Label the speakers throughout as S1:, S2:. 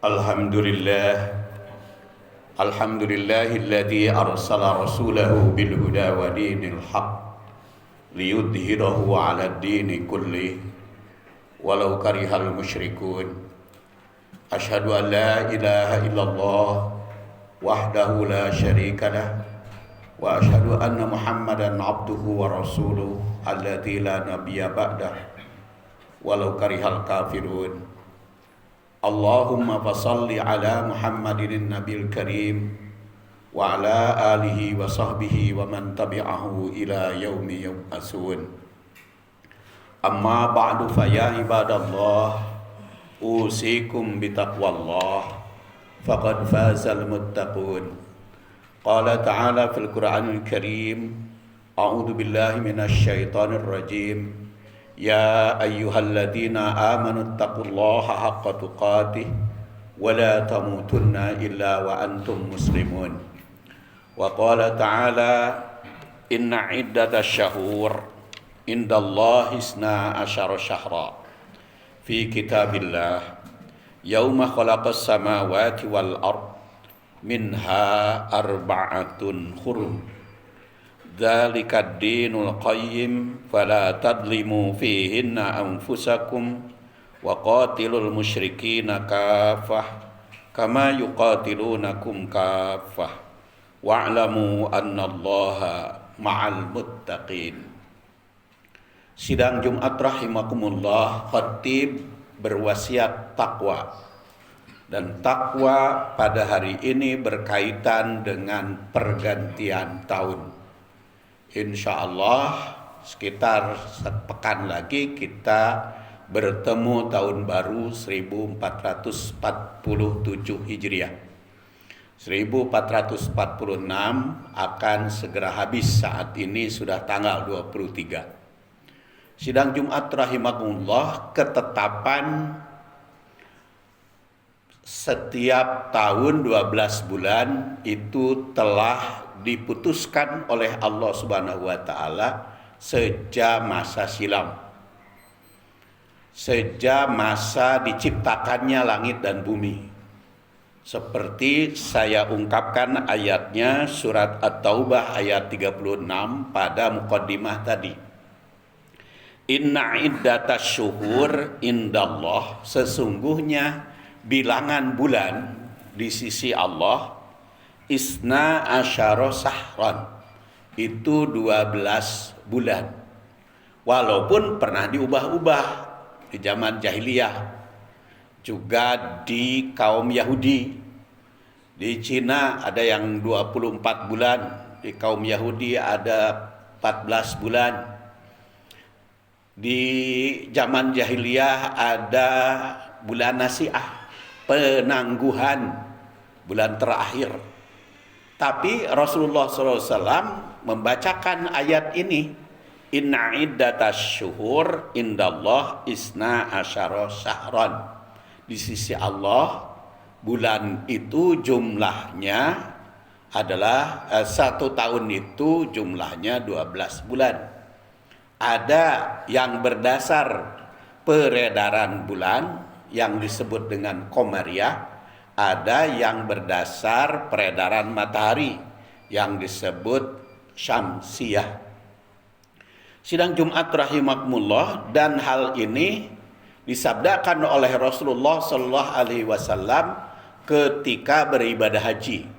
S1: Alhamdulillah Alhamdulillahilladzi arsala rasulahu bil huda wa dinil haq liyudhhirahu 'ala ad-dini kullih walau karihal musyrikun. Asyhadu an la ilaha illallah wahdahu la syarikalah wa asyhadu anna Muhammadan 'abduhu wa rasuluhu alladzi la nabiyya ba'dah walau karihal kafirun. Allahumma fasalli ala Muhammadin nabil karim wa ala alihi wa sahbihi wa man tabi'ahu ila yaumi yub'atsun. Amma ba'du fa ya ibadallah usikum bitaqwallah faqad fazal muttaqun. Qala ta'ala fil Qur'anil Karim, a'udzu billahi minasy syaithanir rajim. Ya ayyuhalladzina amanu taqullaha haqqa tuqatih wa la tamutunna illa wa antum muslimun. Wa qala ta'ala inna iddatash syahur indallahi isna asyara syahra fi kitabillah yauma khalaqas samawati wal ard minha arba'atun hurum. Dzalika ad-dinul qayyim fala tadlimu fihinna anfusakum wa qatilul musyrikina kaffah kama yuqatilunakum kaffah wa'lamu annallaha ma'al muttaqin. Sidang Jumat rahimakumullah, khatib berwasiat takwa. Dan takwa pada hari ini berkaitan dengan pergantian tahun. Insya Allah sekitar sepekan lagi kita bertemu tahun baru 1447 Hijriah. 1446 akan segera habis, saat ini sudah tanggal 23. Sidang Jumat rahimakumullah, ketetapan setiap tahun 12 bulan itu telah diputuskan oleh Allah Subhanahu wa taala sejak masa silam. Sejak masa diciptakannya langit dan bumi. Seperti saya ungkapkan ayatnya surat At-Taubah ayat 36 pada muqaddimah tadi. Inna iddatasy syuhur indallah, sesungguhnya bilangan bulan di sisi Allah isna asyara sahran, itu 12 bulan. Walaupun pernah diubah-ubah di zaman jahiliyah, juga di kaum Yahudi. Di Cina ada yang 24 bulan, di kaum Yahudi ada 14 bulan. Di zaman jahiliyah ada bulan Nasiah, penangguhan, bulan terakhir. Tapi Rasulullah SAW membacakan ayat ini, inna iddatasy syuhur indallah isna asyara syahran. Di sisi Allah bulan itu jumlahnya adalah satu tahun itu jumlahnya 12 bulan. Ada yang berdasar peredaran bulan yang disebut dengan Qamariyah, ada yang berdasar peredaran matahari yang disebut Syamsiyah. Sidang Jumat rahimakumullah, dan hal ini disabdakan oleh Rasulullah sallallahu alaihi wasallam ketika beribadah haji.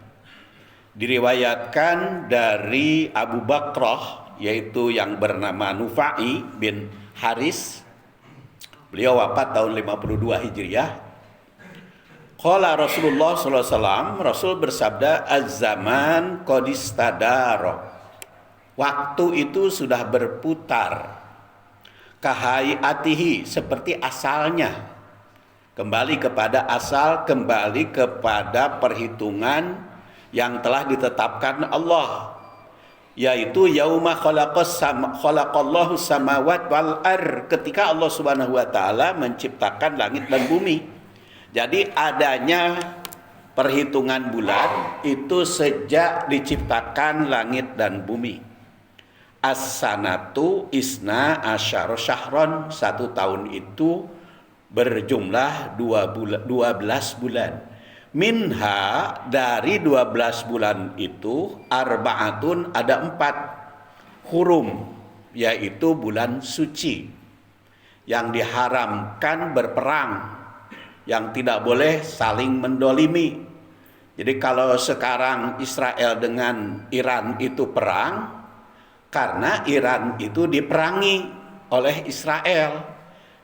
S1: Diriwayatkan dari Abu Bakrah, yaitu yang bernama Nufai bin Haris. Beliau wafat tahun 52 Hijriah. Qala Rasulullah sallallahu alaihi wasallam, Rasul bersabda, az-zaman qad istadara. Waktu itu sudah berputar. Kahayatihi, seperti asalnya. Kembali kepada asal, kembali kepada perhitungan yang telah ditetapkan Allah, yaitu yauma khalaqallahu samawat wal ar, ketika Allah Subhanahu wa taala menciptakan langit dan bumi. Jadi adanya perhitungan bulan itu sejak diciptakan langit dan bumi. As-sanatu isna asyara syahron, satu tahun itu berjumlah 12 bulan. Minha, dari 12 bulan itu, arba'atun, ada 4 hurum, yaitu bulan suci yang diharamkan berperang, yang tidak boleh saling mendolimi. Jadi kalau sekarang Israel dengan Iran itu perang, karena Iran itu diperangi oleh Israel.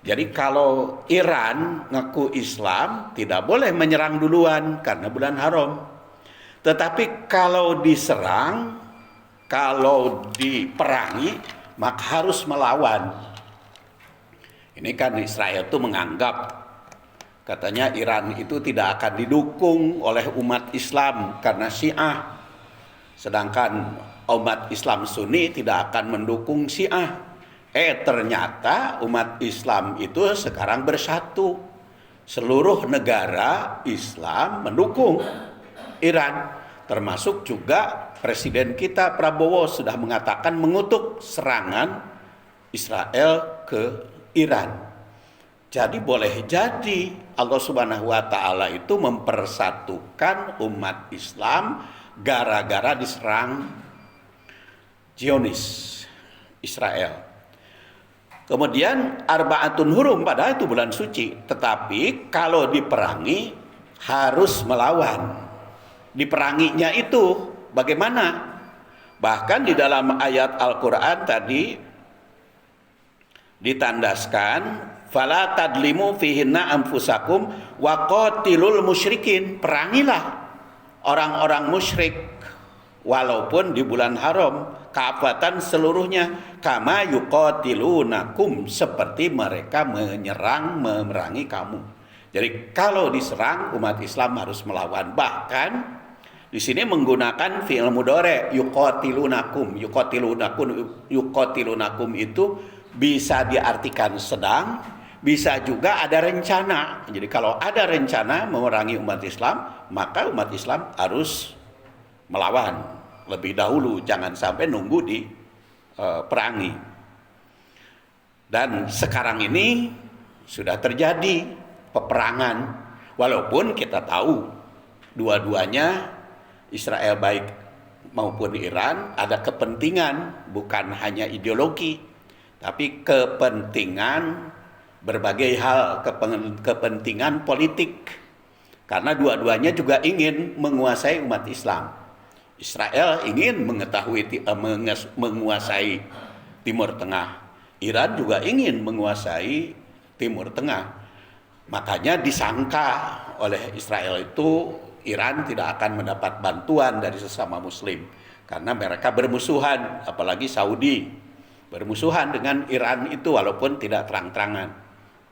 S1: Jadi kalau Iran ngaku Islam, tidak boleh menyerang duluan karena bulan haram. Tetapi kalau diserang, kalau diperangi, maka harus melawan. Ini kan Israel itu menganggap, katanya Iran itu tidak akan didukung oleh umat Islam karena Syiah. Sedangkan umat Islam Sunni tidak akan mendukung Syiah. Ternyata umat Islam itu sekarang bersatu. Seluruh negara Islam mendukung Iran. Termasuk juga Presiden kita Prabowo sudah mengatakan mengutuk serangan Israel ke Iran. Jadi boleh jadi Allah Subhanahu wa taala itu mempersatukan umat Islam gara-gara diserang Zionis Israel. Kemudian arba'atun hurum, padahal itu bulan suci, tetapi kalau diperangi harus melawan. Diperanginya itu bagaimana? Bahkan di dalam ayat Al-Qur'an tadi ditandaskan, fala tadlimu fihinna anfusakum wa qatilul musyrikin, perangilah orang-orang musyrik walaupun di bulan haram, kafatan seluruhnya, kama yuqatilunakum, seperti mereka memerangi kamu. Jadi kalau diserang, umat Islam harus melawan. Bahkan di sini menggunakan fi'il mudhari, yuqatilunakum. Yuqatilunakum itu bisa diartikan sedang, bisa juga ada rencana. Jadi kalau ada rencana memerangi umat Islam, maka umat Islam harus melawan lebih dahulu, jangan sampai nunggu di perangi. Dan sekarang ini sudah terjadi peperangan, walaupun kita tahu dua-duanya, Israel baik maupun Iran, ada kepentingan, bukan hanya ideologi, tapi kepentingan berbagai hal, kepentingan politik, karena dua-duanya juga ingin menguasai umat Islam. Israel ingin menguasai Timur Tengah. Iran juga ingin menguasai Timur Tengah. Makanya disangka oleh Israel itu Iran tidak akan mendapat bantuan dari sesama Muslim. Karena mereka bermusuhan, apalagi Saudi. Bermusuhan dengan Iran itu walaupun tidak terang-terangan.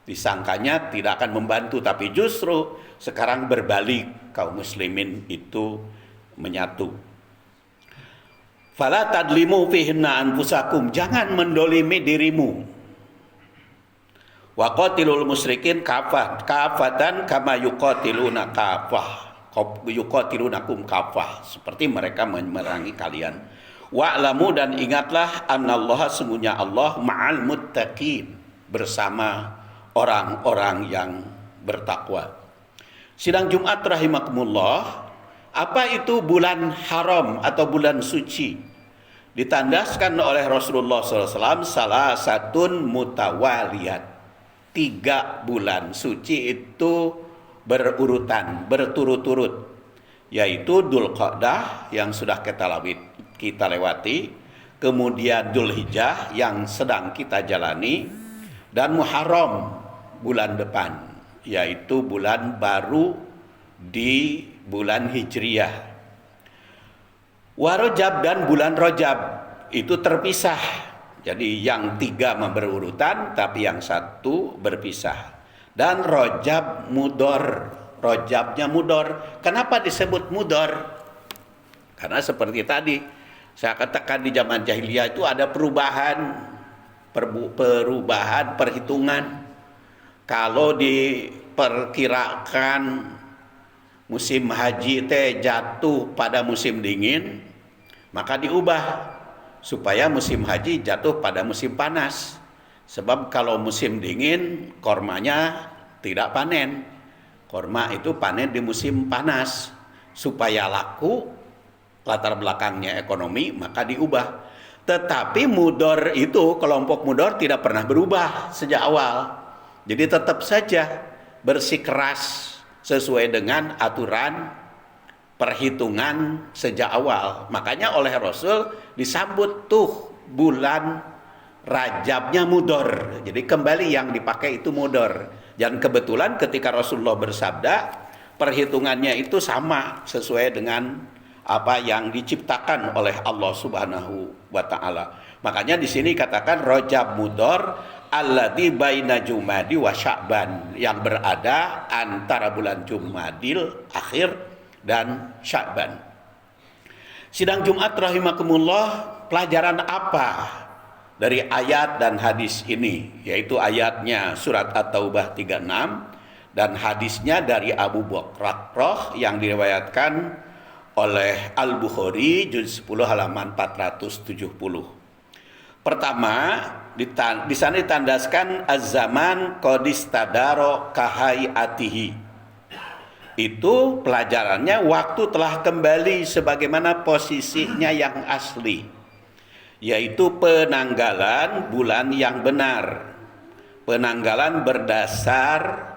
S1: Disangkanya tidak akan membantu, tapi justru sekarang berbalik, kaum muslimin itu menyatu. Fala tadlimu fihinna anfusakum, jangan mendolimi dirimu. Wa qatilul musyrikin kafatan kama yuqatiluna yuqatilunakum kafah, seperti mereka memerangi kalian. Wa'lamu, dan ingatlah, annallaha, sesungguhnya Allah, ma'al muttaqin, bersama orang-orang yang bertakwa. Sidang Jumat rahimakumullah, apa itu bulan haram atau bulan suci? Ditandaskan oleh Rasulullah SAW, salah satun mutawaliyat, 3 bulan suci itu berurutan, berturut-turut, yaitu Dzulqa'dah yang sudah kita lewati, kemudian Dzulhijjah yang sedang kita jalani, dan Muharram bulan depan, yaitu bulan baru di bulan Hijriyah. Warojab dan bulan Rojab itu terpisah. Jadi yang 3 berurutan, tapi yang 1 berpisah. Dan Rojab mudor, Rojabnya mudor. Kenapa disebut mudor? Karena seperti tadi saya katakan, di zaman jahiliyah itu ada perubahan perhitungan. Kalau diperkirakan musim haji jatuh pada musim dingin, maka diubah supaya musim haji jatuh pada musim panas. Sebab kalau musim dingin kormanya tidak panen. Kurma itu panen di musim panas. Supaya laku, latar belakangnya ekonomi, maka diubah. Tetapi mudor itu, kelompok mudor tidak pernah berubah sejak awal. Jadi tetap saja bersikeras sesuai dengan aturan perhitungan sejak awal. Makanya oleh Rasul disambut tuh bulan Rajabnya mudor. Jadi kembali yang dipakai itu mudor. Dan kebetulan ketika Rasulullah bersabda, perhitungannya itu sama sesuai dengan apa yang diciptakan oleh Allah Subhanahu wa taala. Makanya di sini katakan Rajab mudor alladzi baina Jumadi wa Sya'ban, yang berada antara bulan Jumadil akhir dan Sya'ban. Sidang Jumat rahimakumullah, pelajaran apa dari ayat dan hadis ini? Yaitu ayatnya surat At-Taubah 36 dan hadisnya dari Abu Bakrah yang diriwayatkan oleh Al-Bukhari juz 10 halaman 470. Pertama, di sana ditandaskan az-zaman qadistadaro kahayatihi. Itu pelajarannya waktu telah kembali sebagaimana posisinya yang asli, yaitu penanggalan bulan yang benar. Penanggalan berdasar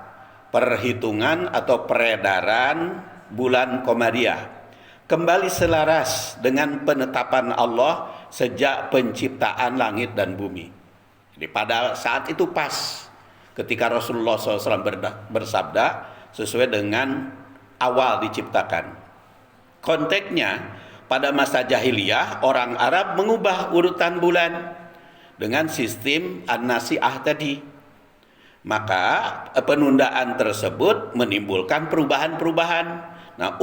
S1: perhitungan atau peredaran bulan Komariah. Kembali selaras dengan penetapan Allah sejak penciptaan langit dan bumi. Jadi pada saat itu pas ketika Rasulullah SAW bersabda sesuai dengan awal diciptakan. Konteksnya, pada masa jahiliyah orang Arab mengubah urutan bulan dengan sistem an-nasi'ah tadi. Maka penundaan tersebut menimbulkan perubahan-perubahan. Nah,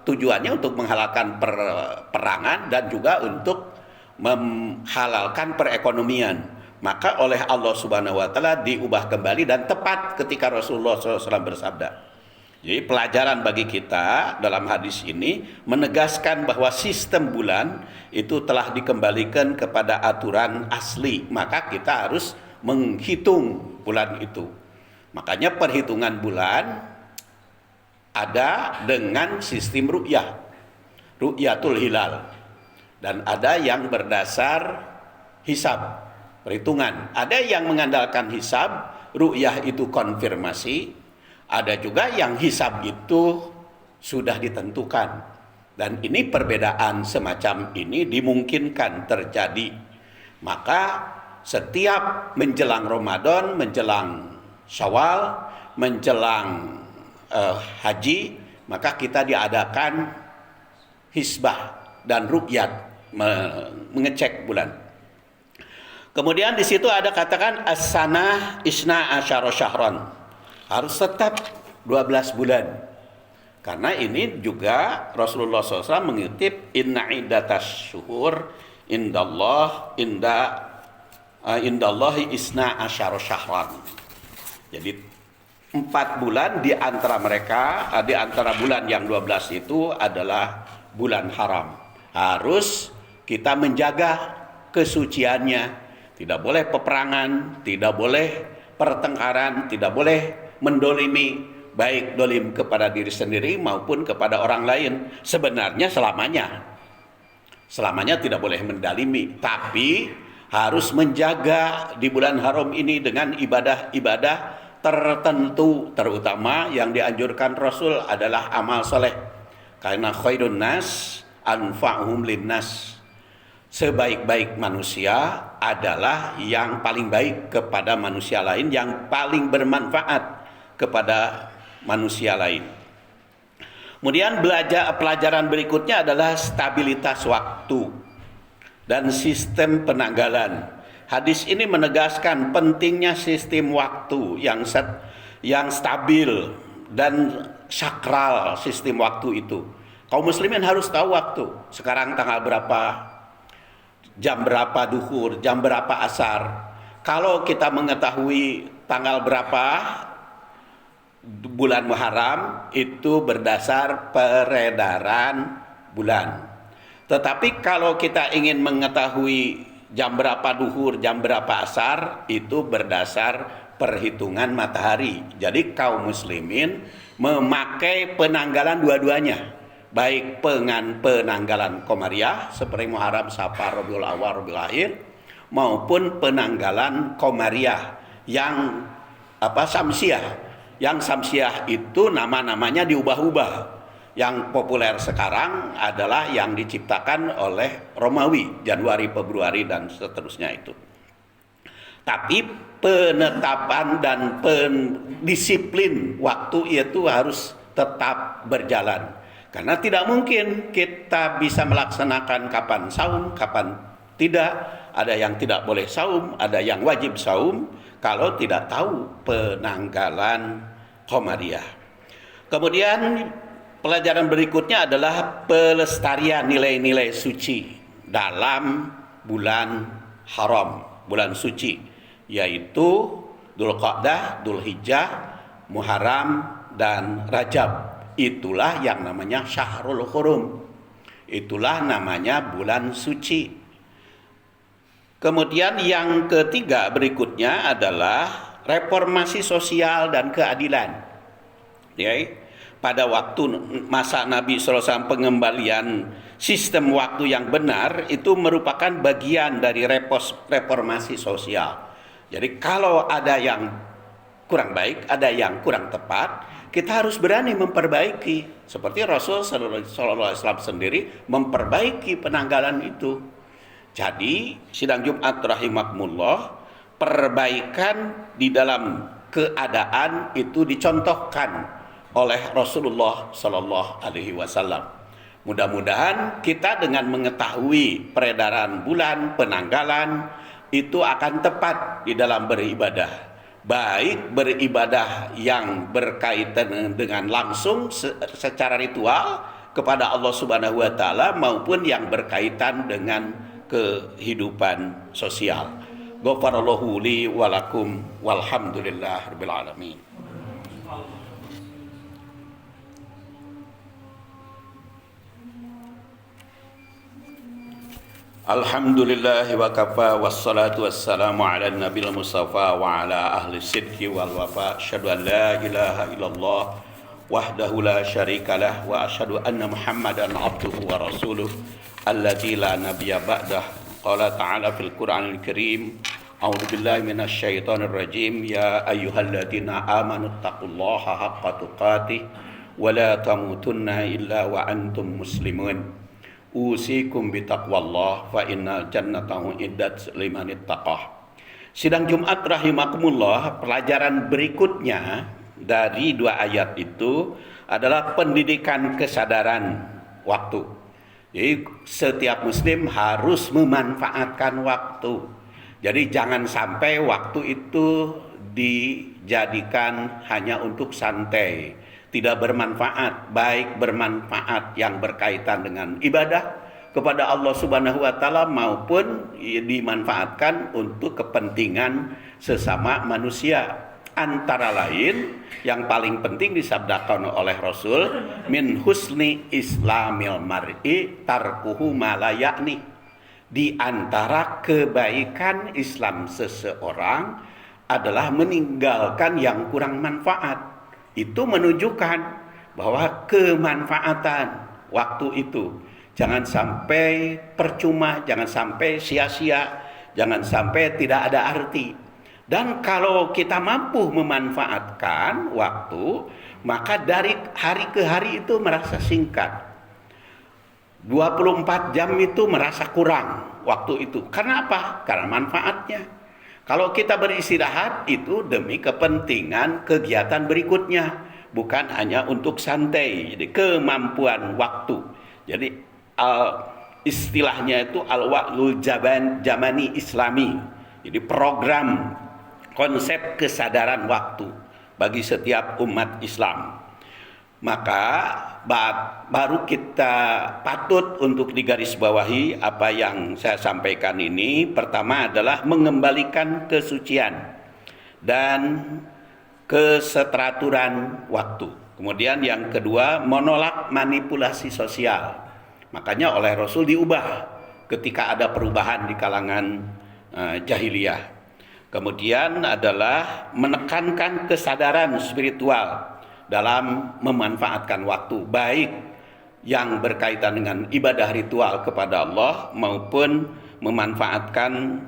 S1: tujuannya untuk menghalalkan perangan dan juga untuk menghalalkan perekonomian. Maka oleh Allah Subhanahu wa taala diubah kembali dan tepat ketika Rasulullah SAW bersabda. Jadi pelajaran bagi kita dalam hadis ini menegaskan bahwa sistem bulan itu telah dikembalikan kepada aturan asli. Maka kita harus menghitung bulan itu. Makanya perhitungan bulan ada dengan sistem ru'yah, ru'yatul hilal, dan ada yang berdasar hisab, perhitungan. Ada yang mengandalkan hisab, ru'yah itu konfirmasi. Ada juga yang hisab itu sudah ditentukan. Dan ini perbedaan semacam ini dimungkinkan terjadi. Maka setiap menjelang Ramadan, menjelang Syawal, menjelang haji, maka kita diadakan hisbah dan ru'yat, mengecek bulan. Kemudian di situ ada katakan as-sanah isna asyara syahran, harus tetap 12 bulan. Karena ini juga Rasulullah SAW mengutip inna iddatas syuhur indallahi isna asyara syahran. Jadi 4 bulan di antara mereka, di antara bulan yang 12 itu adalah bulan haram. Harus kita menjaga kesuciannya. Tidak boleh peperangan, tidak boleh pertengkaran, tidak boleh mendolimi, baik dolim kepada diri sendiri maupun kepada orang lain. Sebenarnya selamanya tidak boleh mendalimi, tapi harus menjaga di bulan haram ini dengan ibadah-ibadah tertentu, terutama yang dianjurkan Rasul adalah amal soleh. Karena khairun nas anfa'uhum linnas. Sebaik-baik manusia adalah yang paling baik kepada manusia lain, yang paling bermanfaat kepada manusia lain. Kemudian pelajaran berikutnya adalah stabilitas waktu dan sistem penanggalan. Hadis ini menegaskan pentingnya sistem waktu yang stabil dan sakral. Sistem waktu itu kaum muslimin harus tahu waktu. Sekarang tanggal berapa, jam berapa duhur, jam berapa asar. Kalau kita mengetahui tanggal berapa bulan Muharram, itu berdasar peredaran bulan. Tetapi kalau kita ingin mengetahui jam berapa duhur, jam berapa asar, itu berdasar perhitungan matahari. Jadi kaum muslimin memakai penanggalan dua-duanya, baik penanggalan Komariah seperti Muharram, Safar, Rabiul Awal, Rabiul Akhir, maupun penanggalan Komariah yang Samsiah. Yang Samsiah itu nama-namanya diubah-ubah. Yang populer sekarang adalah yang diciptakan oleh Romawi, Januari, Februari, dan seterusnya itu. Tapi penetapan dan pendisiplin waktu itu harus tetap berjalan. Karena tidak mungkin kita bisa melaksanakan kapan saum, kapan tidak. Ada yang tidak boleh saum, ada yang wajib saum kalau tidak tahu penanggalan Komariah. Kemudian pelajaran berikutnya adalah pelestarian nilai-nilai suci dalam bulan haram, bulan suci, yaitu Dzulqa'dah, Dzulhijjah, Muharram, dan Rajab. Itulah yang namanya Syahrul Hurum. Itulah namanya bulan suci. Kemudian yang ketiga berikutnya adalah reformasi sosial dan keadilan. Ya, pada waktu masa Nabi SAW, pengembalian sistem waktu yang benar itu merupakan bagian dari reformasi sosial. Jadi kalau ada yang kurang baik, ada yang kurang tepat, kita harus berani memperbaiki. Seperti Rasul SAW sendiri memperbaiki penanggalan itu. Jadi sidang Jumat rahimakumullah, perbaikan di dalam keadaan itu dicontohkan oleh Rasulullah Sallallahu Alaihi Wasallam. Mudah-mudahan kita dengan mengetahui peredaran bulan, penanggalan, itu akan tepat di dalam beribadah. Baik beribadah yang berkaitan dengan langsung secara ritual kepada Allah Subhanahu wa taala, maupun yang berkaitan dengan kehidupan sosial. Ghafarallahu li wa lakum walhamdulillah rabbil alamin. Alhamdulillah wa kafa wassalatu wassalamu ala nabil mustafa wa ala ahli sidqi wal wafa. Asyhadu an la ilaha illallah wahdahu la syarikalah wa asyhadu anna Muhammadan abduhu wa rasuluh alladzi la nabiyya ba'dah. Qala ta'ala fil Qur'anil Karim, a'udzu billahi minasy syaithanir rajim, ya ayyuhalladzina amanu taqullaha haqqa tuqatih wa la tamutunna illa wa antum muslimun. Usikum bitaqwallah fa innal jannata iddat liman ittaqah. Sidang Jumat rahimakumullah, pelajaran berikutnya dari dua ayat itu adalah pendidikan kesadaran waktu. Jadi setiap muslim harus memanfaatkan waktu. Jadi jangan sampai waktu itu dijadikan hanya untuk santai, tidak bermanfaat, baik bermanfaat yang berkaitan dengan ibadah kepada Allah Subhanahu wa taala, maupun dimanfaatkan untuk kepentingan sesama manusia. Antara lain yang paling penting disabdakan oleh Rasul, min husni islamil mar'i tarkuhu ma la ya'ni. Di antara kebaikan Islam seseorang adalah meninggalkan yang kurang manfaat. Itu menunjukkan bahwa kemanfaatan waktu itu jangan sampai percuma, jangan sampai sia-sia, jangan sampai tidak ada arti. Dan kalau kita mampu memanfaatkan waktu, maka dari hari ke hari itu merasa singkat. 24 jam itu merasa kurang waktu itu. Karena apa? Karena manfaatnya. Kalau kita beristirahat itu demi kepentingan kegiatan berikutnya, bukan hanya untuk santai. Jadi kemampuan waktu. Jadi istilahnya itu al-wa'lul jamani islami. Jadi program konsep kesadaran waktu bagi setiap umat Islam. Maka baru kita patut untuk digarisbawahi apa yang saya sampaikan ini. Pertama adalah mengembalikan kesucian dan keseteraturan waktu. Kemudian yang kedua, menolak manipulasi sosial. Makanya oleh Rasul diubah ketika ada perubahan di kalangan jahiliyah. Kemudian adalah menekankan kesadaran spiritual dalam memanfaatkan waktu, baik yang berkaitan dengan ibadah ritual kepada Allah maupun memanfaatkan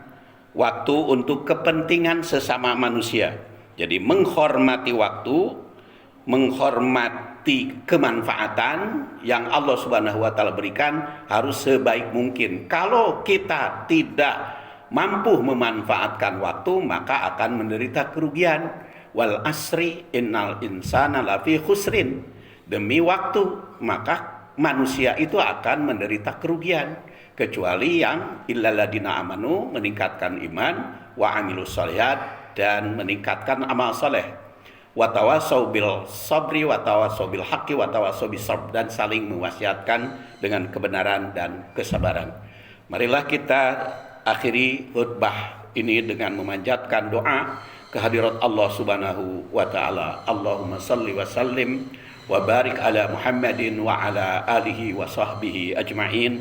S1: waktu untuk kepentingan sesama manusia. Jadi menghormati waktu, menghormati kemanfaatan yang Allah Subhanahu wa taala berikan harus sebaik mungkin. Kalau kita tidak mampu memanfaatkan waktu, maka akan menderita kerugian. Wal asri innal insana lafi khusrin. Demi waktu, maka manusia itu akan menderita kerugian, kecuali yang illalladzina amanu, meningkatkan iman, wa amilus shalihat, dan meningkatkan amal saleh, wa tawassaw bil sabri wa tawassaw bil haqqi wa tawassaw bis sabr, dan saling mewasiatkan dengan kebenaran dan kesabaran. Marilah kita akhiri khutbah ini dengan memanjatkan doa kehadirat Allah Subhanahu wa taala. Allahumma salli wa sallim wa barik ala Muhammadin wa ala alihi wa sahbihi ajma'in.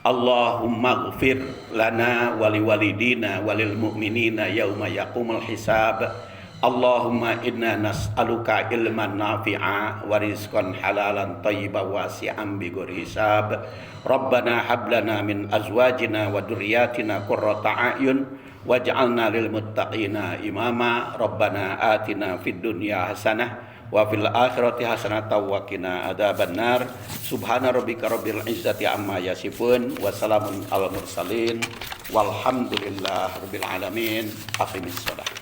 S1: Allahumma ighfir lana wa liwalidina wa lil mu'minina yauma yaqumul hisab. Allahumma inna nas'aluka ilman nafi'a wa rizqan halalan thayyiban wasi'an bighairi hisab. Rabbana hab lana min azwajina wa dhurriyyatina qurrata a'yun waj'alna lil muttaqina imama. Rabbana atina fid dunya hasanah wa fil akhirati hasanatan wa qina adzabannar. Subhana rabbika rabbil izzati amma yasifun wa salamun alal mursalin walhamdulillahi rabbil alamin. Aqimissalah.